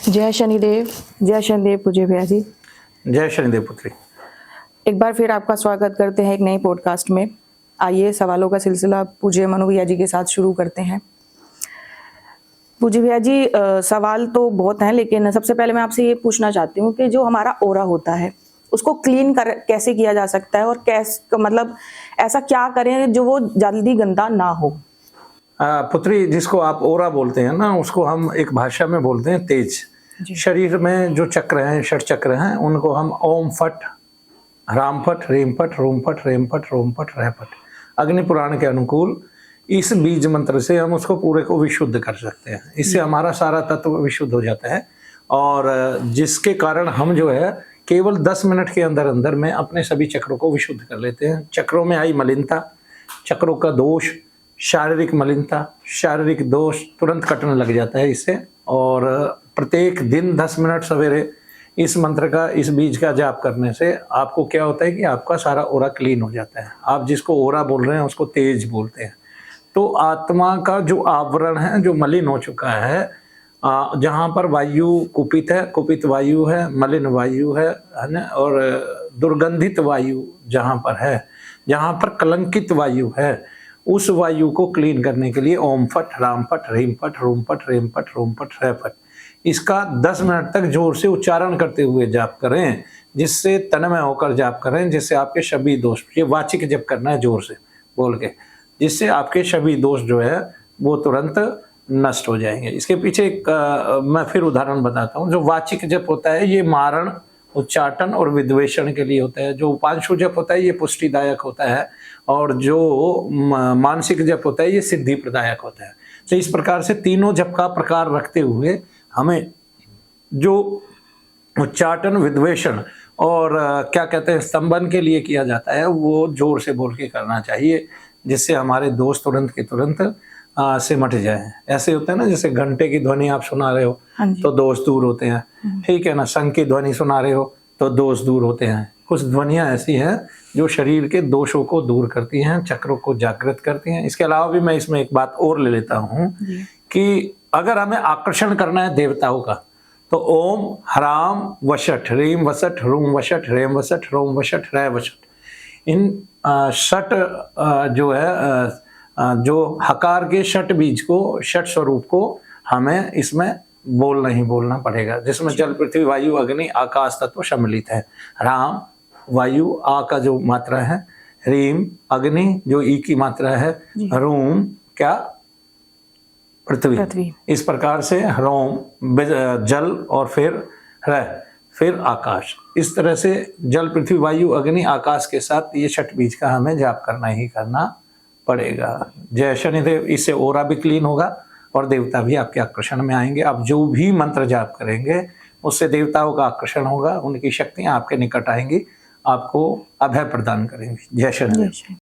जय शनिदेव पूज्य भैया जी। जय शनिदेव पुत्री। एक बार फिर आपका स्वागत करते हैं एक नई पॉडकास्ट में। आइए सवालों का सिलसिला पूज्य मनु भैया जी के साथ शुरू करते हैं। पूज्य भैया जी, सवाल तो बहुत हैं, लेकिन सबसे पहले मैं आपसे ये पूछना चाहती हूँ कि जो हमारा ऑरा होता है उसको क्लीन कैसे किया जा सकता है, और मतलब ऐसा क्या करें जो वो जल्दी गंदा ना हो। पुत्री, जिसको आप ओरा बोलते हैं ना, उसको हम एक भाषा में बोलते हैं तेज। शरीर में जो चक्र हैं, षट चक्र हैं, उनको हम ओम फट, राम फट, रेम फट, रोम फट, रेम फट, रोम फट, रह फट, अग्नि पुराण के अनुकूल इस बीज मंत्र से हम उसको पूरे को विशुद्ध कर सकते हैं। इससे हमारा सारा तत्व विशुद्ध हो जाता है, और जिसके कारण हम जो है केवल 10 मिनट के अंदर अंदर में अपने सभी चक्रों को विशुद्ध कर लेते हैं। चक्रों में आई मलिनता, चक्रों का दोष, शारीरिक मलिनता, शारीरिक दोष तुरंत कटने लग जाता है इससे। और प्रत्येक दिन 10 मिनट सवेरे इस मंत्र का, इस बीज का जाप करने से आपको क्या होता है कि आपका सारा ओरा क्लीन हो जाता है। आप जिसको ओरा बोल रहे हैं उसको तेज बोलते हैं। तो आत्मा का जो आवरण है, जो मलिन हो चुका है, जहाँ पर वायु कुपित है, कुपित वायु है, मलिन वायु है ना, और दुर्गंधित वायु जहाँ पर है, जहाँ पर कलंकित वायु है, उस वायु को क्लीन करने के लिए ओम फट, राम फट, रीम फट, रोम फट, रेम फट, रोम फट, रह फट, इसका 10 मिनट तक जोर से उच्चारण करते हुए जाप करें, जिससे तन्मय होकर जाप करें, जिससे आपके सभी दोष, ये वाचिक जप करना है जोर से बोल के, जिससे आपके सभी दोष जो है वो तुरंत नष्ट हो जाएंगे। इसके पीछे एक मैं फिर उदाहरण बताता हूँ। जो वाचिक जप होता है ये मारण, उच्चाटन और विद्वेषण के लिए होता है। जो उपांशु जप होता है ये पुष्टिदायक होता है, और जो मानसिक जप होता है ये सिद्धि प्रदायक होता है। तो इस प्रकार से तीनों जप का प्रकार रखते हुए हमें जो उच्चाटन, विद्वेषण और क्या कहते हैं स्तंभन के लिए किया जाता है, वो जोर से बोल के करना चाहिए, जिससे हमारे दोष तुरंत के तुरंत सिमट जाए। ऐसे होता है ना, जैसे घंटे की ध्वनि आप सुना रहे हो तो दोष दूर होते हैं, ठीक है ना। शंख की ध्वनि सुना रहे हो तो दोष दूर होते हैं। कुछ ध्वनियाँ ऐसी हैं जो शरीर के दोषों को दूर करती हैं, चक्रों को जागृत करती हैं। इसके अलावा भी मैं इसमें एक बात और ले लेता हूँ कि अगर हमें आकर्षण करना है देवताओं का, तो ओम ह्राम वशट, रीम वसट, रूम वशट, रेम वसट, रोम वशट, रह वशट, इन षट जो है, जो हकार के षट बीज को, षट स्वरूप को हमें इसमें बोलना ही बोलना पड़ेगा, जिसमें जल, पृथ्वी, वायु, अग्नि, आकाश तत्व सम्मिलित है। राम वायु, आ का जो मात्रा है, रीम अग्नि जो ई की मात्रा है, रोम क्या पृथ्वी। इस प्रकार से रोम जल, और फिर रह, फिर आकाश। इस तरह से जल, पृथ्वी, वायु, अग्नि, आकाश के साथ ये छठ बीज का हमें जाप करना ही करना पड़ेगा। जय शनिदेव। इससे ओरा भी क्लीन होगा और देवता भी आपके आकर्षण में आएंगे। आप जो भी मंत्र जाप करेंगे उससे देवताओं का आकर्षण होगा, उनकी शक्तियां आपके निकट आएंगी, आपको अभय प्रदान करेंगी। जय शनिदेव।